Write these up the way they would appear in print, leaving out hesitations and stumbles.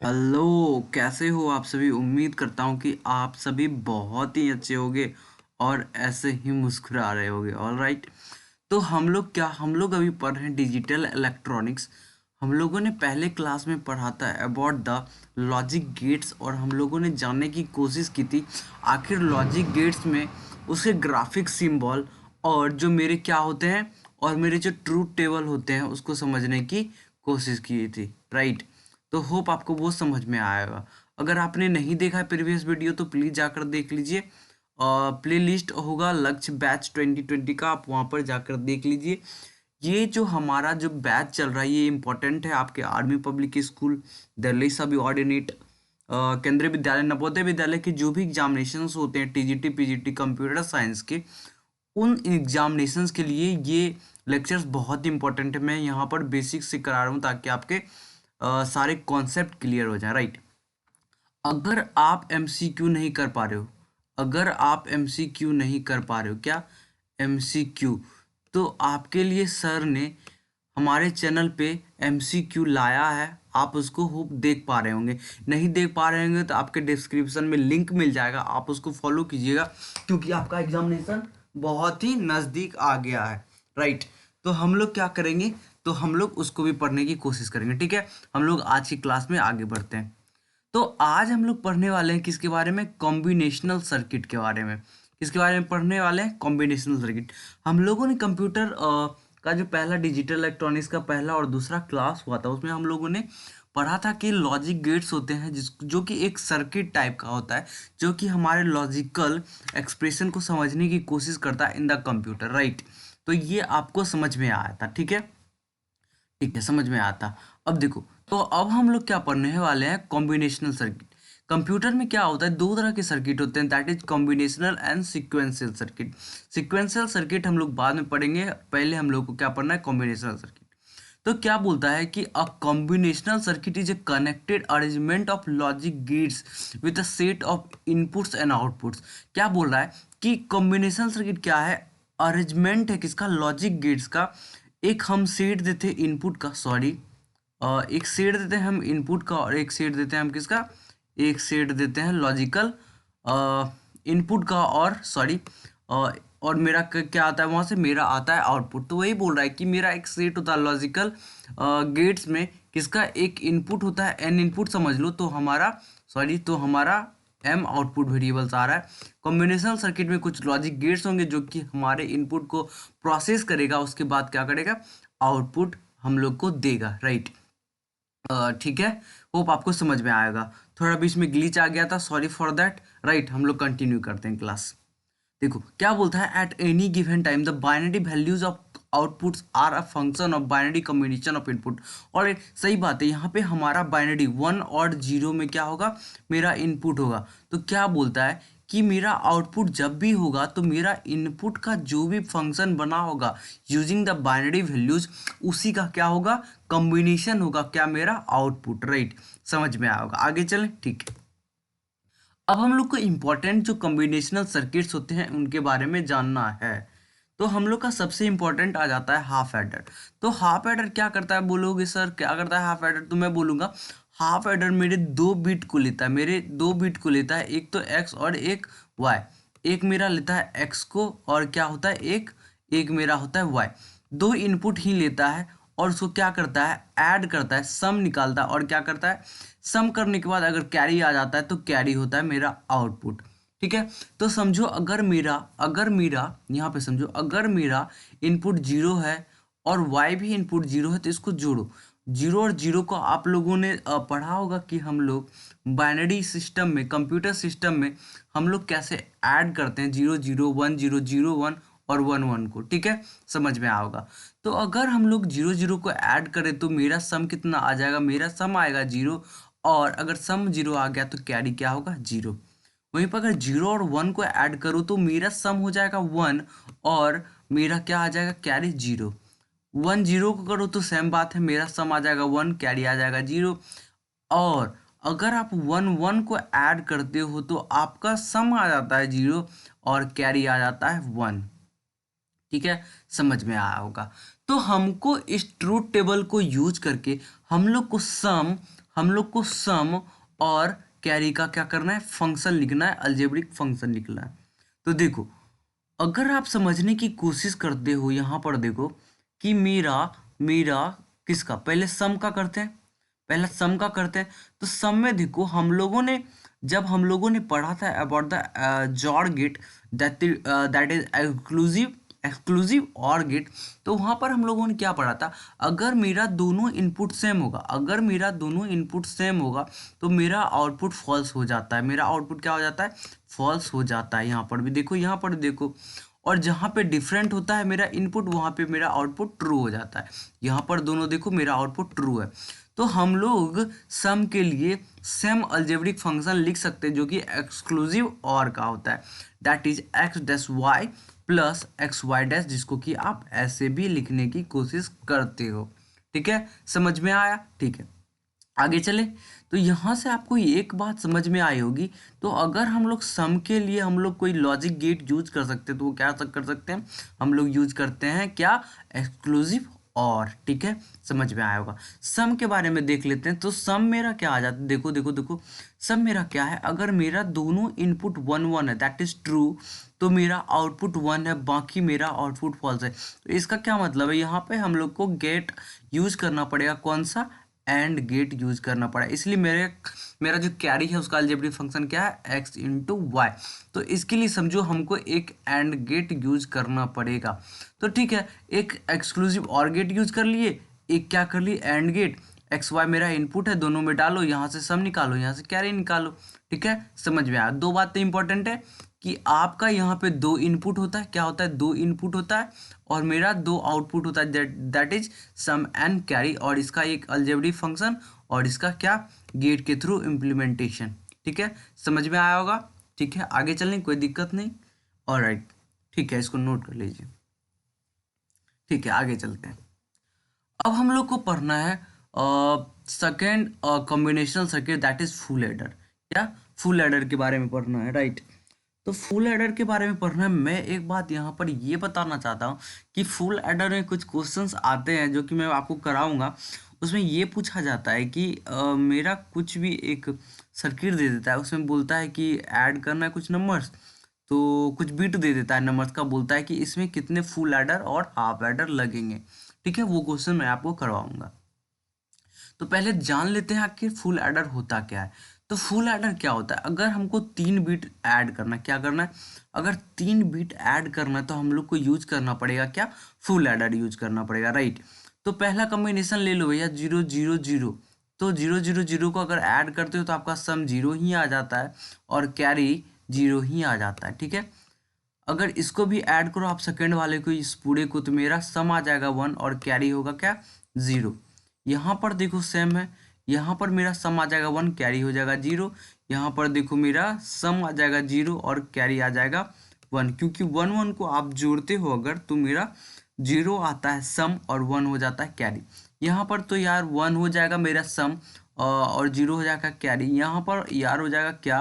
Hello. कैसे हो आप सभी। उम्मीद करता हूँ कि आप सभी बहुत ही अच्छे होंगे और ऐसे ही मुस्कुरा रहे होंगे। All right. तो हम लोग अभी पढ़ रहे हैं डिजिटल इलेक्ट्रॉनिक्स। हम लोगों ने पहले क्लास में पढ़ा था अबाउट द लॉजिक गेट्स और हम लोगों ने जानने की कोशिश की थी आखिर लॉजिक गेट्स में उसके ग्राफिक सिंबल और जो मेरे क्या होते हैं और मेरे जो ट्रूथ टेबल होते हैं उसको समझने की कोशिश की थी। राइट। तो होप आपको वो समझ में आएगा। अगर आपने नहीं देखा है प्रीवियस वीडियो तो प्लीज़ जाकर देख लीजिए। प्ले लिस्ट होगा लक्ष्य बैच 2020 का, आप वहाँ पर जाकर देख लीजिए। ये जो हमारा जो बैच चल रहा है ये इम्पोर्टेंट है आपके आर्मी पब्लिक स्कूल, दिल्ली सभी ऑर्डिनेट, केंद्रीय विद्यालय, नवोदय विद्यालय के जो भी एग्जामिनेशंस होते हैं टीजीटी पीजीटी कंप्यूटर साइंस के, उन एग्जामिनेशंस के लिए ये लेक्चर्स बहुत इंपॉर्टेंट है। मैं यहाँ पर बेसिक से करा रहा हूँ ताकि आपके सारे कॉन्सेप्ट क्लियर हो जाए। राइट। अगर आप एमसीक्यू नहीं कर पा रहे हो, अगर आप एमसीक्यू नहीं कर पा रहे हो, क्या एमसीक्यू, तो आपके लिए सर ने हमारे चैनल पे एमसीक्यू लाया है। आप उसको होप देख पा रहे होंगे। नहीं देख पा रहे होंगे तो आपके डिस्क्रिप्शन में लिंक मिल जाएगा, आप उसको फॉलो कीजिएगा क्योंकि आपका एग्जामिनेशन बहुत ही नज़दीक आ गया है। राइट। तो हम लोग क्या करेंगे, तो हम लोग उसको भी पढ़ने की कोशिश करेंगे। ठीक है। हम लोग आज की क्लास में आगे बढ़ते हैं। तो आज हम लोग पढ़ने वाले हैं किसके बारे में, कॉम्बिनेशनल सर्किट के बारे में। किसके बारे में पढ़ने वाले हैं, कॉम्बिनेशनल सर्किट। हम लोगों ने कंप्यूटर का जो पहला डिजिटल इलेक्ट्रॉनिक्स का पहला और दूसरा क्लास हुआ था उसमें हम लोगों ने पढ़ा था कि लॉजिक गेट्स होते हैं जो कि एक सर्किट टाइप का होता है जो कि हमारे लॉजिकल एक्सप्रेशन को समझने की कोशिश करता है इन द कंप्यूटर। राइट। तो ये आपको समझ में आया था। ठीक है। ठीक है, समझ में आता। अब देखो, तो अब हम लोग क्या पढ़ने वाले हैं, कॉम्बिनेशनल सर्किट। कंप्यूटर में क्या होता है, दो तरह के सर्किट होते हैं, that is combinational and sequential circuit. Sequential circuit हम लोग बाद में पढ़ेंगे, पहले हम लोग को क्या पढ़ना है, कॉम्बिनेशनल सर्किट। तो क्या बोलता है कि अ combinational circuit is a connected arrangement of logic gates with a set of inputs and outputs. क्या बोल रहा है कि कॉम्बिनेशनल सर्किट क्या है, अरेंजमेंट है किसका, लॉजिक गेट्स का। एक हम सेट देते हैं इनपुट का, सॉरी, एक सेट देते हैं हम इनपुट का और एक सेट देते हैं हम किसका, एक सेट देते हैं लॉजिकल इनपुट का, और सॉरी, और मेरा क्या आता है वहाँ से, मेरा आता है आउटपुट। तो वही बोल रहा है कि मेरा एक सेट होता है लॉजिकल गेट्स में किसका, एक इनपुट होता है, एन इनपुट समझ लो, तो हमारा, सॉरी, तो हमारा एम आउटपुट वेरिएबल्स आ रहा है। कॉम्बिनेशनल सर्किट में कुछ लॉजिक गेट्स होंगे जो कि हमारे इनपुट को प्रोसेस करेगा, उसके बाद क्या करेगा, आउटपुट हम लोग को देगा। राइट। ठीक है। होप आपको समझ में आएगा। थोड़ा बीच में ग्लिच आ गया था, सॉरी फॉर दैट। राइट। हम लोग कंटिन्यू करते हैं क्लास। देखो क्या बोलता है, at any given time the binary values of outputs are a function of binary combination of input. और सही बात है, यहाँ पे हमारा बाइनरी 1 और 0 में क्या होगा, मेरा इनपुट होगा। तो क्या बोलता है कि मेरा आउटपुट जब भी होगा तो मेरा इनपुट का जो भी फंक्शन बना होगा यूजिंग द बाइनरी वैल्यूज, उसी का क्या होगा, कॉम्बिनेशन होगा, क्या, मेरा आउटपुट। राइट। समझ में आएगा। आगे चलें। ठीक है। अब हम लोग को इम्पोर्टेंट जो कॉम्बिनेशनल सर्किट्स होते हैं उनके बारे में जानना है। तो हम लोग का सबसे इम्पोर्टेंट आ जाता है हाफ एडर। तो हाफ एडर क्या करता है, बोलोगे सर क्या करता है हाफ एडर, तो मैं बोलूँगा हाफ एडर मेरे दो बिट को लेता है, मेरे दो बिट को लेता है, एक तो एक्स और एक वाई। एक मेरा लेता है एक्स को और क्या होता है, एक एक मेरा होता है वाई। दो इनपुट ही लेता है और उसको क्या करता है, ऐड करता है, सम निकालता है, और क्या करता है, सम करने के बाद अगर कैरी आ जाता है तो कैरी होता है मेरा आउटपुट। ठीक है। तो समझो अगर मेरा यहाँ पे समझो, अगर मेरा इनपुट जीरो है और वाई भी इनपुट जीरो है तो इसको जोड़ो। जीरो और जीरो को आप लोगों ने पढ़ा होगा कि हम लोग बाइनरी सिस्टम में, कंप्यूटर सिस्टम में हम लोग कैसे ऐड करते हैं, zero zero one, zero zero one और वन वन को। ठीक है। समझ में आएगा। तो अगर हम लोग जीरो जीरो को ऐड करें तो मेरा सम कितना आ जाएगा, मेरा सम आएगा जीरो, और अगर सम जीरो आ गया तो कैरी क्या होगा, जीरो। वहीं पर अगर जीरो और वन को ऐड करूँ तो मेरा सम हो जाएगा वन, और मेरा क्या आ जाएगा, कैरी जीरो। वन जीरो को करो तो सेम बात है, मेरा सम आ जाएगा वन, कैरी आ जाएगा जीरो। और अगर आप वन वन को ऐड करते हो तो आपका सम आ जाता है जीरो और कैरी आ जाता है वन। ठीक है। समझ में आया होगा। तो हमको इस ट्रूथ टेबल को यूज करके हम लोग को सम, हम लोग को सम और कैरी का क्या करना है, फंक्शन लिखना है, अलजेब्रिक फंक्शन लिखना है। तो देखो, अगर आप समझने की कोशिश करते हो, यहाँ पर देखो कि मेरा मेरा किसका, पहले सम का करते हैं, पहले सम का करते हैं। तो सम में देखो हम लोगों ने, जब हम लोगों ने पढ़ा था about the XOR gate, that is exclusive or gate, तो वहाँ पर हम लोगों ने क्या पढ़ा था, अगर मेरा दोनों इनपुट सेम होगा, अगर मेरा दोनों इनपुट सेम होगा तो मेरा आउटपुट फॉल्स हो जाता है, मेरा आउटपुट क्या हो जाता है, फॉल्स हो जाता है। यहाँ पर भी देखो, यहाँ पर देखो, और जहाँ पे डिफरेंट होता है मेरा इनपुट, वहाँ पे मेरा आउटपुट ट्रू हो जाता है। यहाँ पर दोनों देखो मेरा आउटपुट ट्रू है। तो हम लोग सम के लिए सेम अलजेब्रिक फंक्शन लिख सकते हैं जो कि एक्सक्लूसिव और का होता है, that is X dash Y plus x Y dash, जिसको कि आप ऐसे भी लिखने की कोशिश करते हो। ठीक है, समझ में आया? ठीक है, आगे चले। तो यहाँ से आपको एक बात समझ में आई होगी, तो अगर हम लोग सम के लिए हम लोग कोई लॉजिक गेट यूज कर सकते हैं तो वो क्या कर सकते हैं, हम लोग यूज करते हैं क्या, एक्सक्लूसिव और। ठीक है, समझ में आया होगा। सम के बारे में देख लेते हैं। तो सम मेरा क्या आ जाता है, देखो देखो देखो, सम मेरा क्या है, अगर मेरा दोनों इनपुट 1 1 है, दैट इज ट्रू, तो मेरा आउटपुट 1 है, बाकी मेरा आउटपुट फॉल्स है। तो इसका क्या मतलब है, यहाँ पे हम लोग को गेट यूज करना पड़ेगा, कौन सा, एंड गेट यूज करना पड़ा, इसलिए मेरा जो कैरी है उसका अलजेब्रिक फंक्शन क्या है, x इंटू वाई। तो इसके लिए समझो हमको एक एंड गेट यूज करना पड़ेगा। तो ठीक है, एक एक्सक्लूसिव और गेट यूज कर लिए, एक क्या कर लिए, एंड गेट। एक्स वाई मेरा इनपुट है, दोनों में डालो, यहाँ से सम निकालो, यहाँ से कैरी निकालो। ठीक है, समझ में आया। दो बातें इंपॉर्टेंट है कि आपका यहाँ पे दो इनपुट होता है, क्या होता है, दो इनपुट होता है, और मेरा दो आउटपुट होता है, that is sum and carry, और इसका एक अलजेब्रिक फंक्शन, और इसका क्या, गेट के थ्रू इम्प्लीमेंटेशन। ठीक है, समझ में आया होगा। ठीक है, आगे चलने कोई दिक्कत नहीं। ऑलराइट, ठीक है, इसको नोट कर लीजिए। ठीक है, आगे चलते हैं। अब हम लोग को पढ़ना है second combinational circuit, that is full adder. क्या, फुल एडर के बारे में पढ़ना है, राइट। तो फुल एडर के बारे में पढ़ना है। मैं एक बात यहाँ पर ये बताना चाहता हूँ कि फुल एडर में कुछ क्वेश्चंस आते हैं जो कि मैं आपको कराऊंगा। उसमें ये पूछा जाता है कि मेरा कुछ भी एक सर्किट दे देता है, उसमें बोलता है कि ऐड करना है कुछ नंबर्स, तो कुछ बिट दे देता है नंबर्स का, बोलता है कि इसमें कितने फुल एडर और हाफ एडर लगेंगे। ठीक है, वो क्वेश्चन मैं आपको करवाऊंगा। तो पहले जान लेते हैं आखिर फुल एडर होता क्या है। तो फुल एडर क्या होता है, अगर हमको 3 बिट ऐड करना, क्या करना है, अगर 3 बिट ऐड करना है तो हम लोग को यूज करना पड़ेगा क्या, फुल एडर यूज करना पड़ेगा, राइट। तो पहला कॉम्बिनेशन ले लो भैया, 0 0 0। तो 0 0 0 को अगर ऐड करते हो तो आपका सम 0 ही आ जाता है और कैरी 0 ही आ जाता है। ठीक है, अगर इसको भी ऐड करो आप सेकेंड वाले को, इस पूरे को, तो मेरा सम आ जाएगा 1 और कैरी होगा क्या, 0। यहाँ पर देखो सेम है, यहाँ पर मेरा सम आ जाएगा 1, कैरी हो जाएगा 0। यहाँ पर देखो मेरा सम आ जाएगा 0 और कैरी आ जाएगा 1, क्योंकि 1 1 को आप जोड़ते हो अगर तो मेरा 0 आता है सम और 1 हो जाता है कैरी। यहाँ पर तो यार 1 हो जाएगा मेरा सम और 0 हो जाएगा कैरी। यहाँ पर यार हो जाएगा क्या,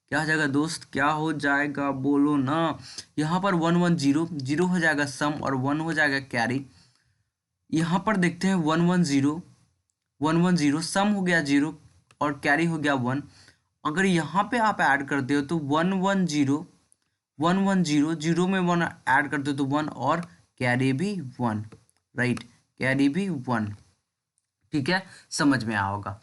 क्या हो जाएगा दोस्त, क्या हो जाएगा बोलो ना। यहाँ पर 1 1 0, 0 हो जाएगा सम और 1 हो जाएगा कैरी। यहाँ पर देखते हैं 1 1 0, 1 1 0, सम हो गया 0 और कैरी हो गया 1। अगर यहाँ पे आप ऐड करते हो तो 1 1 0, 1 1 0, 0 में 1 ऐड करते हो तो 1 और कैरी भी 1, राइट, कैरी भी 1। ठीक है, समझ में आया होगा।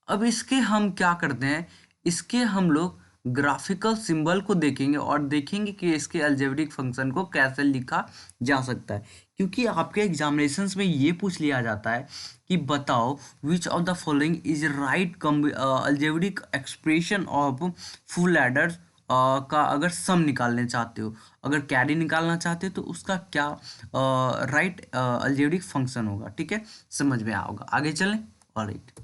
अब इसके हम क्या करते हैं, इसके हम लोग ग्राफिकल सिंबल को देखेंगे और देखेंगे कि इसके अलजेब्रिक फंक्शन को कैसे लिखा जा सकता है, क्योंकि आपके एग्जामिनेशंस में ये पूछ लिया जाता है कि बताओ which of the following is right algebraic expression of full adder का अगर सम निकालने चाहते हो, अगर कैरी निकालना चाहते हो तो उसका क्या राइट अलजेब्रिक फंक्शन होगा। ठीक है, समझ में आओगा। आगे चलें, ऑलराइट।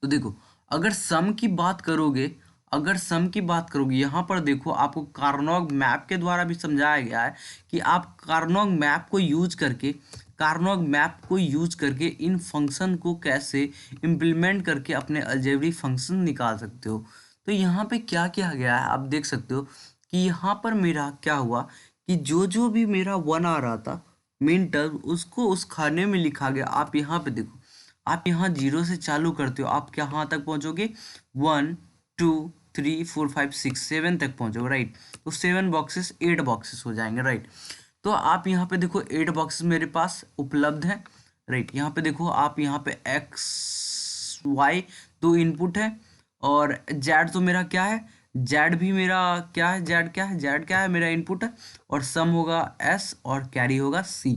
तो देखो, अगर सम की बात करोगे, अगर सम की बात करोगे, यहाँ पर देखो आपको कार्नोग मैप के द्वारा भी समझाया गया है कि आप कार्नोग मैप को यूज करके, कार्नोग मैप को यूज करके इन फंक्शन को कैसे इम्प्लीमेंट करके अपने अलजेब्रिक फंक्शन निकाल सकते हो। तो यहाँ पे क्या किया गया है आप देख सकते हो कि यहाँ पर मेरा क्या हुआ कि जो जो भी मेरा 1 आ रहा था मेन टर्म, उसको उस खाने में लिखा गया। आप यहाँ पे देखो, आप यहाँ 0 से चालू करते हो, आप कहाँ तक पहुँचोगे? 1 2 3 4 5 6 7 तक पहुँचोगे, राइट। तो 7 बॉक्सेस 8 बॉक्सेस हो जाएंगे, राइट। तो आप यहाँ पे देखो 8 बॉक्सेस मेरे पास उपलब्ध है, राइट। यहाँ पे देखो आप यहाँ पे एक्स वाई 2 इनपुट है, और जेड तो मेरा क्या है, जेड भी मेरा क्या है, जेड क्या है, जेड क्या है मेरा इनपुट है, और सम होगा एस और कैरी होगा सी।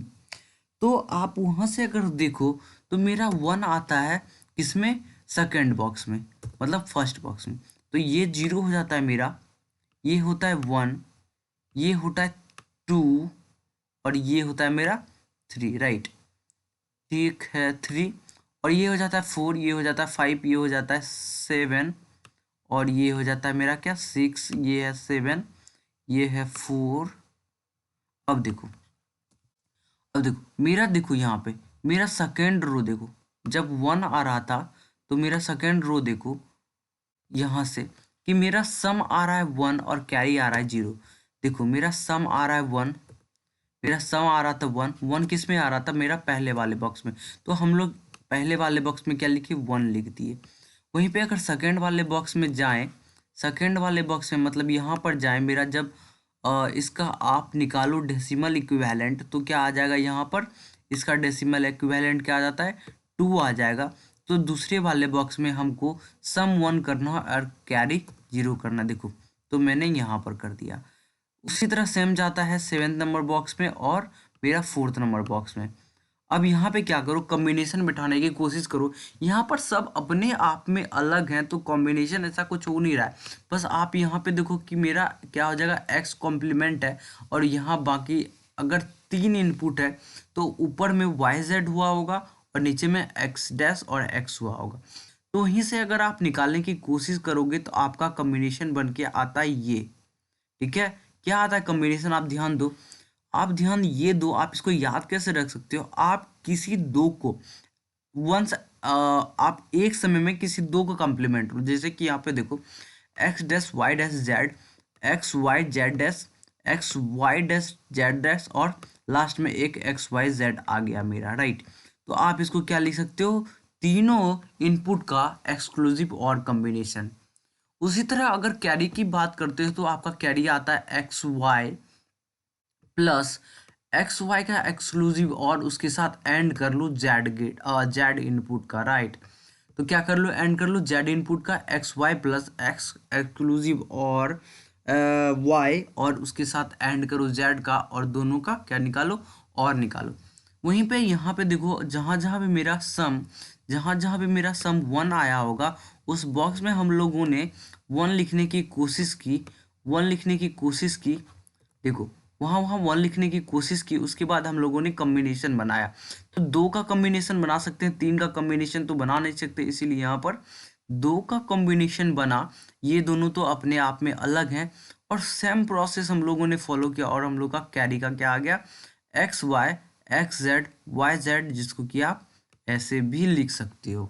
तो आप वहाँ से अगर देखो तो मेरा 1 आता है किसमें? सेकंड बॉक्स में, मतलब फर्स्ट बॉक्स में। तो ये 0 हो जाता है मेरा, ये होता है 1, ये होता है 2, और ये होता है मेरा 3, राइट। ठीक है 3, और ये हो जाता है 4, ये हो जाता है 5, ये हो जाता है 7, और ये हो जाता है मेरा क्या 6, ये है 7, ये है 4। अब देखो मेरा, देखो यहाँ पे मेरा सेकेंड रो देखो, जब 1 आ रहा था तो मेरा सेकेंड रो देखो यहाँ से कि मेरा सम आ रहा है 1 और कैरी आ रहा है 0। देखो मेरा सम आ रहा है 1, मेरा सम आ रहा था 1, 1 किस में आ रहा था? मेरा पहले वाले बॉक्स में। तो हम लोग पहले वाले बॉक्स में क्या लिखे? 1 लिख दिए। वहीं पे अगर सेकेंड वाले बॉक्स में जाएं, सेकेंड वाले बॉक्स में मतलब यहाँ पर जाएं, मेरा जब इसका आप निकालो डेसिमल इक्विवेलेंट, तो क्या आ जाएगा यहाँ पर? इसका डेसिमल इक्विवेलेंट क्या आ जाता है? 2 आ जाएगा। तो दूसरे वाले बॉक्स में हमको सम 1 करना और कैरी 0 करना। देखो तो मैंने यहाँ पर कर दिया। उसी तरह सेम जाता है 7th नंबर बॉक्स में और मेरा 4th नंबर बॉक्स में। अब यहाँ पे क्या करो? कॉम्बिनेशन बिठाने की कोशिश करो। यहाँ पर सब अपने आप में अलग हैं, तो कॉम्बिनेशन ऐसा कुछ हो नहीं रहा है। बस आप यहाँ पे देखो कि मेरा क्या हो जाएगा, एक्स कॉम्प्लीमेंट है, और यहाँ बाकी अगर 3 इनपुट है तो ऊपर में वाई जेड हुआ होगा और नीचे में एक्स डैश और एक्स हुआ होगा। तो वहीं से अगर आप निकालने की कोशिश करोगे तो आपका कॉम्बिनेशन बन के आता है ये। ठीक है, क्या आता है कॉम्बिनेशन? आप ध्यान दो, आप ध्यान ये दो, आप इसको याद कैसे रख सकते हो? आप किसी दो को वंस आप एक समय में किसी दो को कंप्लीमेंट करो। जैसे कि यहाँ पे देखो x dash y dash z, x y z dash, x Y dash z dash, और लास्ट में एक एक्स वाई जेड आ गया मेरा, राइट। तो आप इसको क्या लिख सकते हो? तीनों इनपुट का एक्सक्लूसिव और कॉम्बिनेशन। उसी तरह अगर कैरी की बात करते हैं तो आपका कैरी आता है x y plus x y का एक्सक्लूसिव, और उसके साथ एंड कर लो जेड गेट जेड इनपुट का, राइट। तो क्या कर लो? एंड कर लो जेड इनपुट का x y plus x exclusive और वाई, और उसके साथ एंड करो जेड का, और दोनों का क्या निकालो? और निकालो। वहीं पे यहाँ पे देखो जहाँ जहाँ पे मेरा सम, जहाँ जहाँ पे मेरा सम 1 आया होगा उस बॉक्स में हम लोगों ने 1 लिखने की कोशिश की, 1 लिखने की कोशिश की। देखो वहाँ वहाँ 1 लिखने की कोशिश की, उसके बाद हम लोगों ने कॉम्बिनेशन बनाया। तो 2 का कॉम्बिनेशन बना सकते हैं, 3 का कॉम्बिनेशन तो बना नहीं सकते, इसीलिए यहाँ पर 2 का कॉम्बिनेशन बना। ये दोनों तो अपने आप में अलग हैं, और सेम प्रोसेस हम लोगों ने फॉलो किया, और हम लोग का कैरी का क्या आ गया? X y x z y z, जिसको कि आप ऐसे भी लिख सकते हो।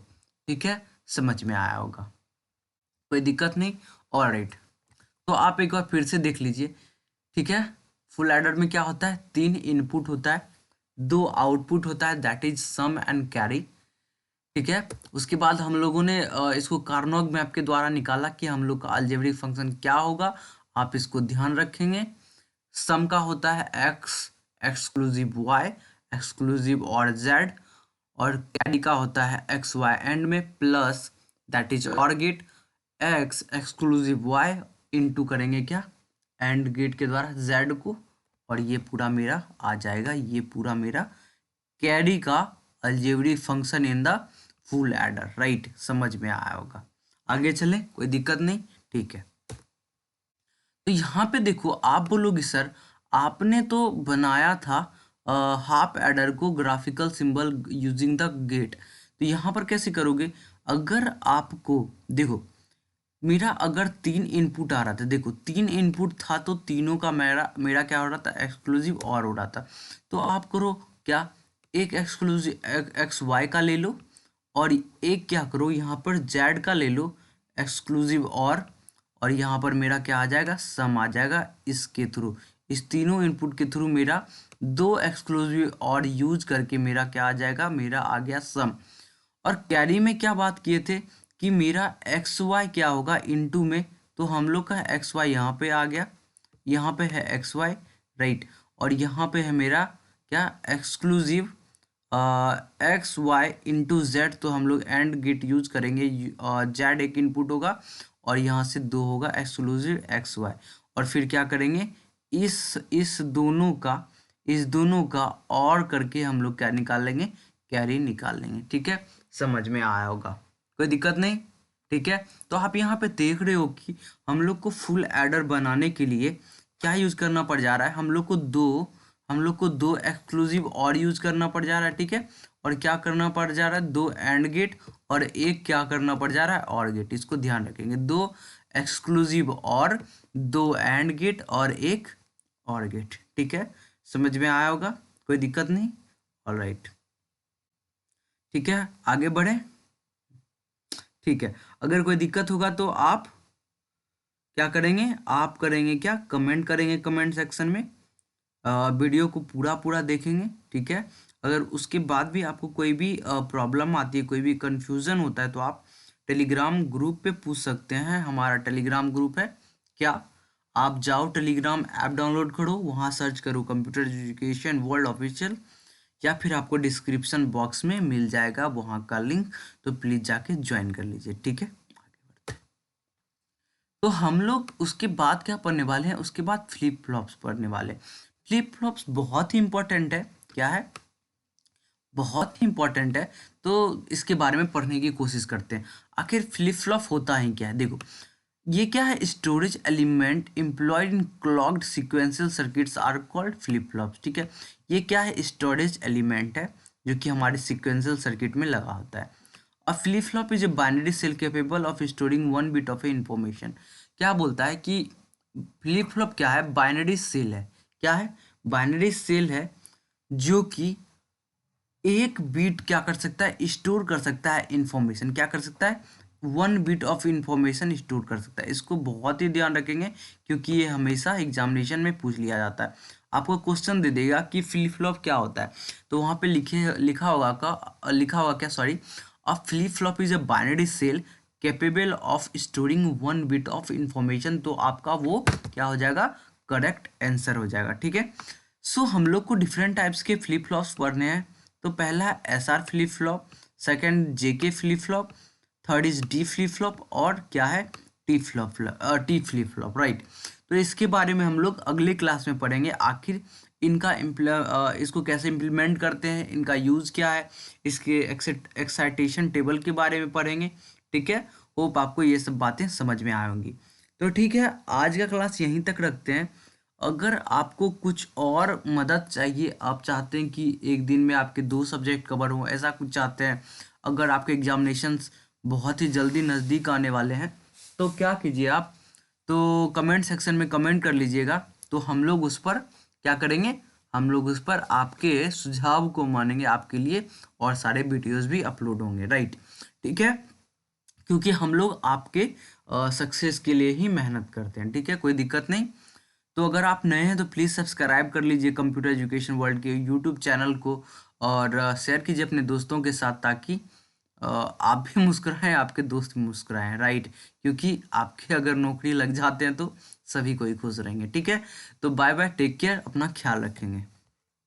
ठीक है, समझ में आया होगा, कोई दिक्कत नहीं। और राइट, तो आप एक बार फिर से देख लीजिए। ठीक है, फुल एडर में क्या होता है? 3 इनपुट होता है, 2 आउटपुट होता है, that is sum and carry. ठीक है, उसके बाद हम लोगों ने इसको कार्नोग मैप के द्वारा निकाला कि हम लोग का अलजेब्रिक फंक्शन क्या होगा। आप इसको ध्यान रखेंगे। सम का होता है एक्स एक्सक्लूसिव वाई एक्सक्लूसिव और जेड, और कैरी का होता है एक्स वाई एंड में प्लस दैट इज और gate x exclusive y into करेंगे क्या? एंड गेट के द्वारा जेड को, और ये पूरा मेरा आ जाएगा, ये पूरा मेरा कैरी का algebraic function in the full adder, right. समझ में आया होगा, आगे चलें, कोई दिक्कत नहीं। ठीक है, तो यहाँ पे देखो आप बोलोगे सर आपने तो बनाया था हाफ एडर को graphical symbol using the gate, तो यहाँ पर कैसे करोगे? अगर आपको देखो मेरा अगर 3 इनपुट आ रहा था, देखो 3 इनपुट था तो तीनों का मेरा मेरा क्या हो रहा था? एक्सक्लूसिव और हो रहा था। तो आप करो क्या, एक एक्सक्लूसिव एक्स वाई का ले लो, और एक क्या करो यहाँ पर जेड का ले लो एक्सक्लूसिव, और यहाँ पर मेरा क्या आ जाएगा? सम आ जाएगा। इसके थ्रू, इस तीनों इनपुट के थ्रू मेरा 2 एक्सक्लूसिव और यूज करके मेरा क्या आ जाएगा? मेरा आ गया सम। और कैरी में क्या बात किए थे कि मेरा एक्स वाई क्या होगा इनटू में, तो हम लोग का एक्स वाई यहाँ पे आ गया, यहाँ पे है एक्स वाई, राइट, और यहाँ पे है मेरा क्या exclusive x y into z, तो हम लोग एंड गेट यूज करेंगे, जेड एक इनपुट होगा और यहाँ से 2 होगा एक्सक्लूसिव एक्स वाई, और फिर क्या करेंगे इस दोनों का और करके हम लोग क्या निकाल लेंगे, कैरी निकाल लेंगे। ठीक है, समझ में आया होगा, कोई दिक्कत नहीं। ठीक है, तो आप यहाँ पे देख रहे हो कि हम लोग को फुल एडर बनाने के लिए क्या यूज करना पड़ जा रहा है, हम लोग को दो एक्सक्लूसिव और यूज करना पड़ जा रहा है। ठीक है, और क्या करना पड़ जा रहा है, 2 एंड गेट और एक क्या करना पड़ जा रहा है, और गेट। इसको ध्यान रखेंगे, 2 एक्सक्लूसिव और 2 एंड गेट और एक और गेट। ठीक है, समझ में आया होगा, कोई दिक्कत नहीं। ऑलराइट, ठीक है, आगे बढ़े। ठीक है, अगर कोई दिक्कत होगा तो आप क्या करेंगे, आप करेंगे क्या, कमेंट करेंगे कमेंट सेक्शन में, वीडियो को पूरा देखेंगे। ठीक है, अगर उसके बाद भी आपको कोई भी प्रॉब्लम आती है, कोई भी कंफ्यूजन होता है, तो आप टेलीग्राम ग्रुप पे पूछ सकते हैं। हमारा टेलीग्राम ग्रुप है क्या, आप जाओ टेलीग्राम ऐप डाउनलोड करो, वहाँ सर्च करो कंप्यूटर एजुकेशन वर्ल्ड ऑफिशियल, या फिर आपको डिस्क्रिप्शन बॉक्स में मिल जाएगा वहाँ का लिंक, तो प्लीज़ जाके ज्वाइन कर लीजिए। ठीक है, तो हम लोग उसके बाद क्या पढ़ने वाले हैं, उसके बाद फ्लिप फ्लॉप्स पढ़ने वाले हैं। फ्लिप फ्लॉप्स बहुत ही इंपॉर्टेंट है, क्या है, बहुत ही इंपॉर्टेंट है, तो इसके बारे में पढ़ने की कोशिश करते हैं। आखिर फ्लिप फ्लॉप होता है क्या है, देखो ये क्या है, storage element employed in clocked sequential circuits are called flip flops. ठीक है, ये क्या है, स्टोरेज एलिमेंट है जो कि हमारे सीक्वेंशियल सर्किट में लगा होता है। A flip flop is a binary cell capable of storing 1 bit of a information. क्या बोलता है कि फ्लिप फ्लॉप क्या है, बाइनरी सेल है, क्या है, बाइनरी सेल है जो कि एक बीट क्या कर सकता है, स्टोर कर सकता है इंफॉर्मेशन, क्या कर सकता है, 1 बिट ऑफ इंफॉर्मेशन स्टोर कर सकता है। इसको बहुत ही ध्यान रखेंगे क्योंकि ये हमेशा एग्जामिनेशन में पूछ लिया जाता है। आपको क्वेश्चन दे देगा कि फ्लिप फ्लॉप क्या होता है, तो वहाँ पे लिखा होगा क्या, sorry, a flip flop is a binary cell capable of storing 1 bit of information, तो आपका वो क्या हो जाएगा, करेक्ट आंसर हो जाएगा। ठीक है, सो हम लोग को डिफरेंट टाइप्स के फ्लिप फ्लॉप्स पढ़ने हैं। तो पहला S R flip flop, second JK flip flop, third is D flip flop, और क्या है, टी फ्लिप फ्लॉप, राइट। तो इसके बारे में हम लोग अगले क्लास में पढ़ेंगे, आखिर इनका इसको कैसे इम्प्लीमेंट करते हैं, इनका यूज़ क्या है, इसके एक्साइटेशन टेबल के बारे में पढ़ेंगे। ठीक है, होप आपको ये सब बातें समझ में आई होंगी। तो ठीक है, आज का क्लास यहीं तक रखते हैं। अगर आपको कुछ और मदद चाहिए, आप चाहते हैं कि एक दिन में आपके 2 सब्जेक्ट कवर हो, ऐसा कुछ चाहते हैं, अगर आपके एग्जामिनेशंस बहुत ही जल्दी नज़दीक आने वाले हैं, तो क्या कीजिए आप, तो कमेंट सेक्शन में कमेंट कर लीजिएगा, तो हम लोग उस पर क्या करेंगे, हम लोग उस पर आपके सुझाव को मानेंगे आपके लिए, और सारे वीडियोस भी अपलोड होंगे, राइट। ठीक है, क्योंकि हम लोग आपके सक्सेस के लिए ही मेहनत करते हैं। ठीक है, कोई दिक्कत नहीं। तो अगर आप नए हैं तो प्लीज़ सब्सक्राइब कर लीजिए कंप्यूटर एजुकेशन वर्ल्ड के यूट्यूब चैनल को, और शेयर कीजिए अपने दोस्तों के साथ, ताकि आप भी मुस्कुराएं, आपके दोस्त भी मुस्कुराएं, राइट, क्योंकि आपके अगर नौकरी लग जाते हैं तो सभी कोई खुश रहेंगे। ठीक है, तो बाय बाय, टेक केयर, अपना ख्याल रखेंगे।